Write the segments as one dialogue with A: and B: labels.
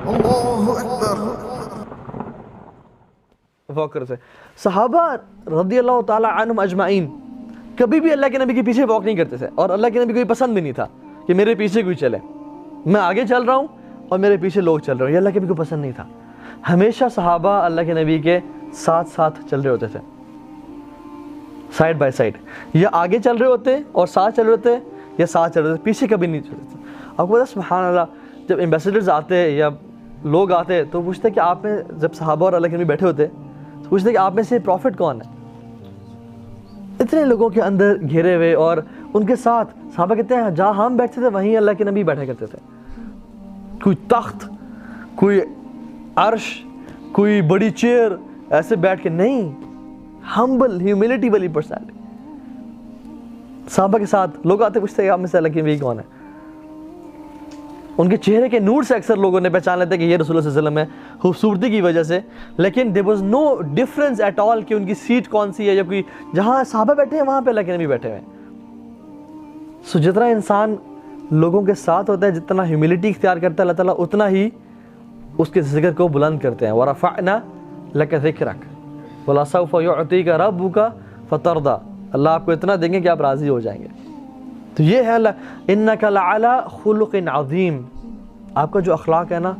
A: اللہ اکبر.
B: Walk سے صحابہ رضی اللہ تعالیٰ عنہم اجمعین کبھی بھی اللہ کے نبی کے پیچھے واک نہیں کرتے تھے, اور اللہ کے نبی کو یہ پسند بھی نہیں تھا کہ میرے پیچھے کوئی چلے, میں آگے چل رہا ہوں اور میرے پیچھے لوگ چل رہے ہیں, یہ اللہ کے نبی کو پسند نہیں تھا. ہمیشہ صحابہ اللہ کے نبی کے ساتھ ساتھ چل رہے ہوتے تھے, سائڈ بائی سائڈ, یا آگے چل رہے ہوتے اور ساتھ چل رہے ہوتے, یا ساتھ چل رہے ہوتے, پیچھے کبھی نہیں چلتے تھے. آپ کو پتہ سبحان اللہ, جب ایمبیسیڈرز آتے یا لوگ آتے تو پوچھتے کہ آپ میں, جب صحابہ اور اللہ کے نبی بیٹھے ہوتے تو پوچھتے کہ آپ میں سے پروفٹ کون ہے, اتنے لوگوں کے اندر گھیرے ہوئے, اور ان کے ساتھ صحابہ کہتے ہیں جہاں ہم بیٹھتے تھے وہیں اللہ کے نبی بیٹھا کرتے تھے. کوئی تخت, کوئی عرش, کوئی بڑی چیئر ایسے بیٹھ کے نہیں, ہمبل ہیوملٹی والی پرسنالٹی. صحابہ کے ساتھ لوگ آتے پوچھتے کہ آپ میں سے اللہ کے نبی کون ہے, ان کے چہرے کے نور سے اکثر لوگوں نے پہچان لیتے کہ یہ رسول اللہ صلی اللہ علیہ وسلم ہے, خوبصورتی کی وجہ سے, لیکن there was no difference at all کہ ان کی سیٹ کون سی ہے, یا کوئی جہاں صحابہ بیٹھے ہیں وہاں پہ اللہ کے نبی بیٹھے ہوئے ہیں. سو جتنا انسان لوگوں کے ساتھ ہوتا ہے, جتنا ہیوملٹی اختیار کرتا ہے, اللہ تعالیٰ اتنا ہی اس کے ذکر کو بلند کرتے ہیں. وَرَفَعْنَا لَكَ ذِكْرَكَ وَلَسَوْفَ يُعْطِيكَ رَبُّكَ فَتَرْضَى, اللہ آپ کو اتنا دیں گے کہ آپ راضی ہو جائیں گے. تو یہ ہے اللہ, اِنَّكَ لَعَلَىٰ خُلُقٍ عَظِيمٍ, آپ کا جو اخلاق ہے نا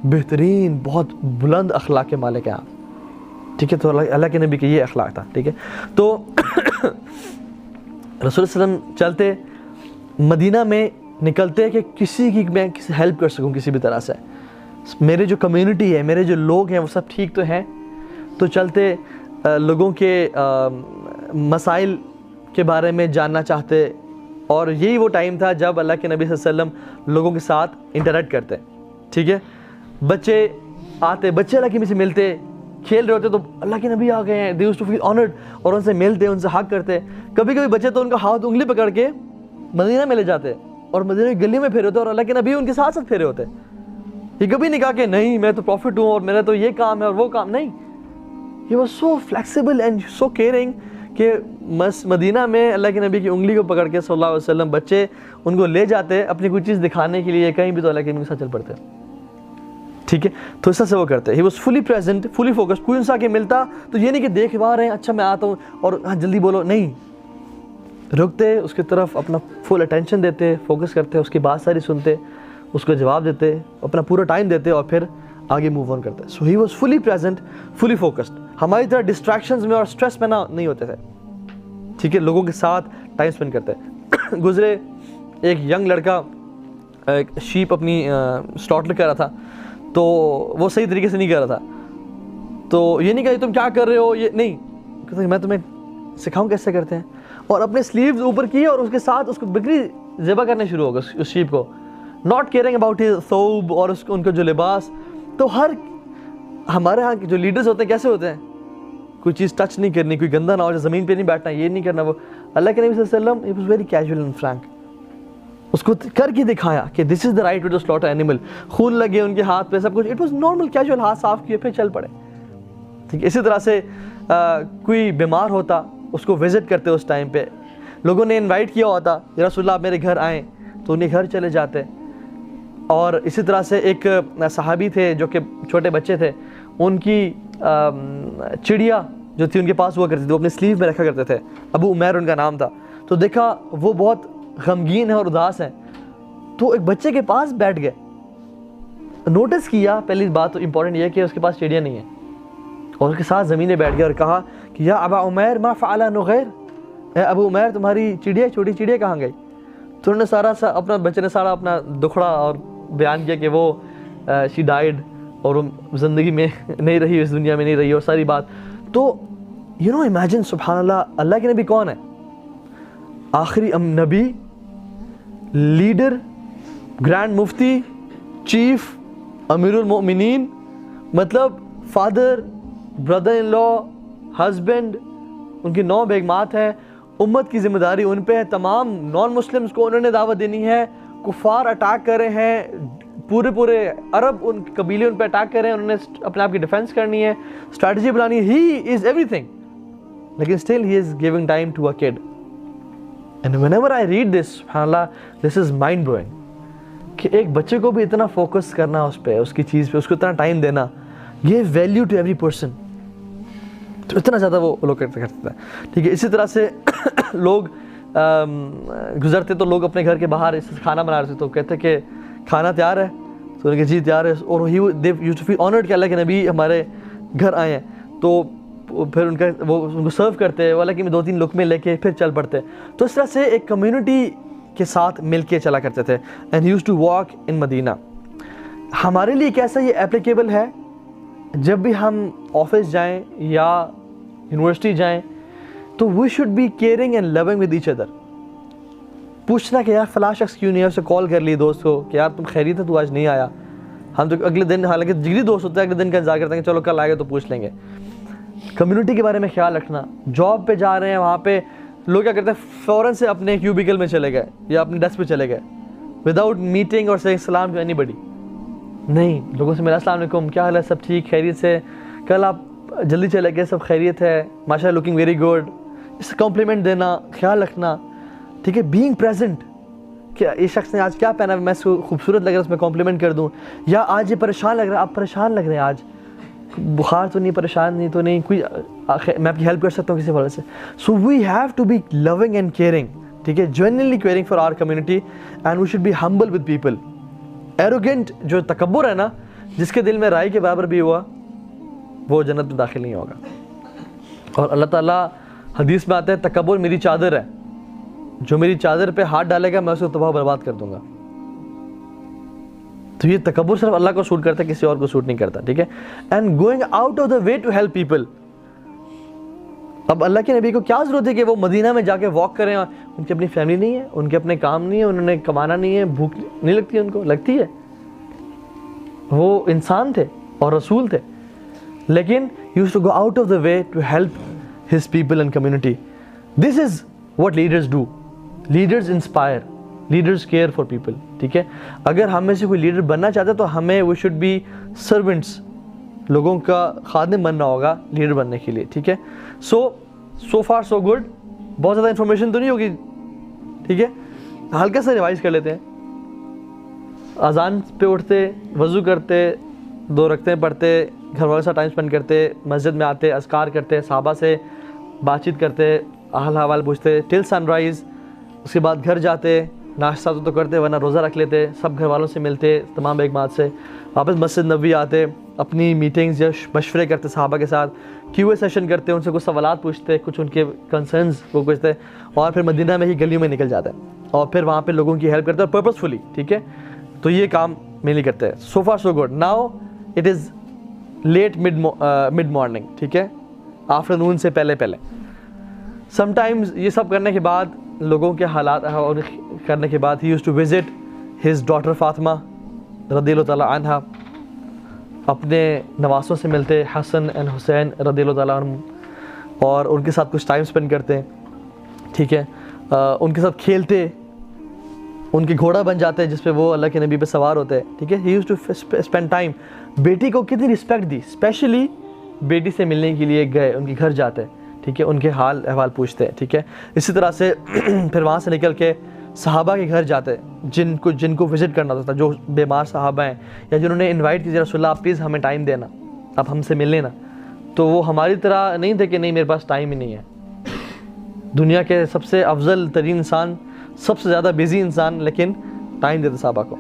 B: بہترین, بہت بلند اخلاق کے مالک ہیں آپ. ٹھیک ہے, تو اللہ کے نبی کے یہ اخلاق تھا. ٹھیک ہے, تو رسول صلی اللہ علیہ وسلم چلتے, مدینہ میں نکلتے کہ کسی کی میں ہیلپ کر سکوں کسی بھی طرح سے, میرے جو کمیونٹی ہے, میرے جو لوگ ہیں وہ سب ٹھیک تو ہیں. تو چلتے لوگوں کے مسائل کے بارے میں جاننا چاہتے, اور یہی وہ ٹائم تھا جب اللہ کے نبی صلی اللہ علیہ وسلم لوگوں کے ساتھ انٹریکٹ کرتے. ٹھیک ہے, بچے آتے, بچے اللہ کے نبی سے ملتے, کھیل رہے ہوتے تو اللہ کے نبی آ گئے ہیں, they used to feel honored, اور ان سے ملتے, ان سے حق کرتے. کبھی کبھی بچے تو ان کا ہاتھ انگلی پکڑ کے مدینہ میں لے جاتے, اور مدینہ کی گلی میں پھیرے ہوتے, اور اللہ کے نبی ان کے ساتھ ساتھ پھیرے ہوتے. یہ کبھی نہیں کہا کہ نہیں میں تو پروفٹ ہوں اور میرا تو یہ کام ہے اور وہ کام نہیں. He was so flexible and so caring کہ مدینہ میں اللہ کے نبی کی انگلی کو پکڑ کے صلی اللہ علیہ وسلم بچے ان کو لے جاتے اپنی کوئی چیز دکھانے کے لیے, کہیں بھی تو اللہ کے نبی کے ساتھ چل پڑتے. ٹھیک ہے, تو اس طرح سے وہ کرتے. He was fully present, fully focused. کوئی انسان کے ملتا تو یہ نہیں کہ دیکھ رہے ہیں اچھا میں آتا ہوں اور ہاں جلدی بولو, نہیں, رکتے, اس کی طرف اپنا فل اٹینشن دیتے, فوکس کرتے, اس کی بات ساری سنتے, اس کو جواب دیتے, اپنا پورا ٹائم دیتے, اور پھر آگے موو آن کرتے. So he was fully present, fully focused. ہماری طرح ڈسٹریکشنز میں اور اسٹریس میں نہیں ہوتے تھے. ٹھیک ہے, لوگوں کے ساتھ ٹائم اسپینڈ کرتے. گزرے ایک ینگ لڑکا شیپ اپنی سلاٹر کر رہا تھا, تو وہ صحیح طریقے سے نہیں کر رہا تھا. تو یہ نہیں کہا تم کیا کر رہے ہو, یہ نہیں, کہتے میں تمہیں سکھاؤں کیسے کرتے ہیں, اور اپنے سلیوز اوپر کیے اور اس کے ساتھ اس کو بکری ذبح کرنے شروع ہو گئے, اس شیپ کو, ناٹ کیئرنگ اباؤٹ ہز ثوب, اور اس کو ان کا جو لباس. تو ہمارے ہاں جو لیڈرز ہوتے ہیں کیسے ہوتے ہیں, کوئی چیز ٹچ نہیں کرنی, کوئی گندا نہ ہو, زمین پہ نہیں بیٹھنا, یہ نہیں کرنا. وہ اللہ کے نبی صلی اللہ علیہ وسلم he was very casual and frank, اس کو کر کے دکھایا کہ this is the right way to slaughter animal. خون لگے ان کے ہاتھ پہ, سب کچھ, it was normal casual, ہاتھ صاف کیے پھر چل پڑے. ٹھیک ہے, اسی طرح سے کوئی بیمار ہوتا اس کو وزٹ کرتے, اس ٹائم پہ لوگوں نے انوائٹ کیا ہوتا یا رسول اللہ آپ میرے گھر آئیں, تو انہیں گھر چلے جاتے. اور اسی طرح سے ایک صحابی تھے جو کہ چھوٹے بچے تھے, ان کی چڑیا جو تھی ان کے پاس ہوا کرتی تھی, وہ اپنے سلیو میں رکھا کرتے تھے, ابو عمیر ان کا نام تھا. تو دیکھا وہ بہت غمگین ہے اور اداس ہے, تو ایک بچے کے پاس بیٹھ گئے, نوٹس کیا, پہلی بات تو امپورٹنٹ یہ ہے کہ اس کے پاس چڑیا نہیں ہے, اور اس کے ساتھ زمین میں بیٹھ گیا اور کہا کہ یا ابا عمیر ما فعل نغیر, اے ابو عمیر تمہاری چڑیا, چھوٹی چڑیا کہاں گئی. تو انہوں نے اپنا بچے نے سارا اپنا دکھڑا اور بیان کیا کہ وہ شی ڈائیڈ, اور وہ زندگی میں نہیں رہی, اس دنیا میں نہیں رہی, اور ساری بات. تو یو نو امیجن, سبحان اللہ, اللہ کے نبی کون ہے, آخری نبی, لیڈر, گرینڈ مفتی, چیف, امیر المؤمنین, مطلب father, brother in law, husband, ان کی 9 بیگمات ہیں, امت کی ذمہ داری ان پہ ہے, تمام نان مسلمز کو انہوں نے دعوت دینی ہے, کفار اٹیک کر رہے ہیں, پورے عرب ان قبیلے ان پہ اٹیک کر رہے ہیں, انہوں نے اپنے آپ کی ڈیفینس کرنی ہے, اسٹریٹجی بنانی ہے, ہی از ایوری تھنگ, لیکن still he is giving time to a kid. And whenever I read this, سبحان اللہ, دس از مائنڈ بلوئنگ. کہ ایک بچے کو بھی اتنا فوکس کرنا اس پہ، اس کی چیز پہ، اس کو اتنا ٹائم دینا، یہ ویلیو ٹو ایوری پرسن، تو اتنا زیادہ وہ لوگ کرتے ہیں. ٹھیک ہے. اسی طرح سے لوگ گزرتے تو لوگ اپنے گھر کے باہر کھانا بنا رہے تھے تو کہتے کہ کھانا تیار ہے، تو انہوں نے کہا جی تیار ہے، اور they used to feel honored کہ اللہ کے نبی ہمارے گھر آئے ہیں، تو پھر ان کو سرو کرتے، والا کہ میں 2-3 لقمے لے کے پھر چل پڑتے. تو اس طرح سے ایک کمیونٹی کے ساتھ مل کے چلا کرتے تھے. And he used to walk in مدینہ. ہمارے لیے کیسا یہ اپلیکیبل ہے؟ جب بھی ہم آفس جائیں یا یونیورسٹی جائیں تو we should be caring and loving with each other. پوچھنا کہ یار فلاں شخص کیوں نہیں ہے، اسے کال کر لی دوست کو کہ یار تم خیریت ہے، تو آج نہیں آیا. ہم تو اگلے دن، حالانکہ جگری دوست ہوتا ہے، اگلے دن کا انتظار کرتے ہیں کہ چلو کل آئے گا تو پوچھ لیں گے. کمیونٹی کے بارے میں خیال رکھنا. جاب پہ جا رہے ہیں، وہاں پہ لوگ کیا کرتے ہیں، فوراً سے اپنے کیوبیکل میں چلے گئے یا اپنے ڈیسک پہ چلے گئے وداؤٹ میٹنگ اور سیئنگ سلام ٹو اینی بڈی. نہیں، لوگوں سے ملا، السلام علیکم، کیا حال ہے، سب ٹھیک، خیریت سے، کل آپ جلدی چلے گئے، سب خیریت ہے، ماشاء اللہ، لکنگ ویری گڈ. اس سے کمپلیمنٹ دینا، خیال رکھنا. ٹھیک ہے. بینگ پریزنٹ، کہ یہ شخص نے آج کیا پہنا ہے، میں اس کو خوبصورت لگ رہا ہے، اس میں کمپلیمنٹ کر دوں. یا آج یہ پریشان لگ رہا ہے، آپ پریشان لگ رہے ہیں، آج بخار تو نہیں، پریشان نہیں تو نہیں، کوئی میں آپ کی ہیلپ کر سکتا ہوں کسی وجہ سے. So we have to be loving and caring. ٹھیک ہے. Genuinely caring for our community and we should be humble with people. Arrogant جو تکبر ہے نا، جس کے دل میں رائی کے برابر بھی ہوا، وہ جنت میں داخل نہیں ہوگا. اور اللہ تعالیٰ حدیث میں آتا ہے تکبر میری چادر ہے، جو میری چادر پہ ہاتھ ڈالے گا میں اسے تباہ برباد کر دوں گا. تو یہ تکبر صرف اللہ کو سوٹ کرتا ہے، کسی اور کو سوٹ نہیں کرتا. ٹھیک ہے. And going out of the way to help people. اب اللہ کے نبی کو کیا ضرورت ہے کہ وہ مدینہ میں جا کے واک کریں؟ ان کی اپنی فیملی نہیں ہے، ان کے اپنے کام نہیں ہے، انہوں نے کمانا نہیں ہے، بھوک نہیں لگتی ہے، ان کو لگتی ہے. وہ انسان تھے اور رسول تھے، لیکن he used to go out of the way to help his people and community. This is what leaders do. Leaders inspire. Leaders care for people. ٹھیک ہے. اگر ہم میں سے کوئی لیڈر بننا چاہتا ہے تو ہمیں we should be servants. لوگوں کا خادم بننا ہوگا لیڈر بننے کے لیے. ٹھیک ہے. so far so good. بہت زیادہ انفارمیشن تو نہیں ہوگی. ٹھیک ہے. ہلکا سا ریوائز کر لیتے ہیں. اذان پہ اٹھتے، وضو کرتے، 2 رکعتیں پڑھتے، گھر والوں کے ساتھ ٹائم اسپینڈ کرتے، مسجد میں آتے، اذکار کرتے، صحابہ سے بات چیت کرتے، حال حوال پوچھتے ٹل سن رائز. اس کے بعد گھر جاتے، ناشتہ تو کرتے ورنہ روزہ رکھ لیتے، سب گھر والوں سے ملتے، تمام بیگمات سے، واپس مسجد نبوی آتے، اپنی میٹنگز یا مشورے کرتے صحابہ کے ساتھ، کیو اے سیشن کرتے، ان سے کچھ سوالات پوچھتے، کچھ ان کے کنسرنز وہ پوچھتے، اور پھر مدینہ میں ہی گلیوں میں نکل جاتے اور پھر وہاں پہ لوگوں کی ہیلپ کرتے اور پرپزفلی. ٹھیک ہے. تو یہ کام مینلی کرتے ہیں. So far so good. Now it is late mid morning. ٹھیک ہے. آفٹرنون سے پہلے. سم ٹائمز یہ سب کرنے کے بعد، لوگوں کے حالات کرنے کے بعد، he used to visit his daughter Fatima رضی اللہ تعالیٰ عنہ. اپنے نواسوں سے ملتے، حسن اینڈ حسین رضی اللہ تعالیٰ عنہ، اور ان کے ساتھ کچھ ٹائم اسپینڈ کرتے. ٹھیک ہے. ان کے ساتھ کھیلتے، ان کے گھوڑا بن جاتے جس پہ وہ اللہ کے نبی پہ سوار ہوتے. ٹھیک ہے. ہی یوز ٹو اسپینڈ ٹائم. بیٹی کو کتنی رسپیکٹ دی، اسپیشلی بیٹی سے ملنے کے لیے گئے، ان کے گھر جاتے. ٹھیک ہے. ان کے حال احوال پوچھتے. ٹھیک ہے. اسی طرح سے پھر وہاں سے نکل کے صحابہ کے گھر جاتے، جن کو وزٹ کرنا ہوتا تھا، جو بیمار صحابہ ہیں یا جنہوں نے انوائٹ کیا رسول اللہ آپ پلیز ہمیں ٹائم دینا، آپ ہم سے مل لینا. تو وہ ہماری طرح نہیں تھے کہ نہیں میرے پاس ٹائم ہی نہیں ہے. دنیا کے سب سے افضل ترین انسان، سب سے زیادہ بزی انسان، لیکن ٹائم دیتے صحابہ کو.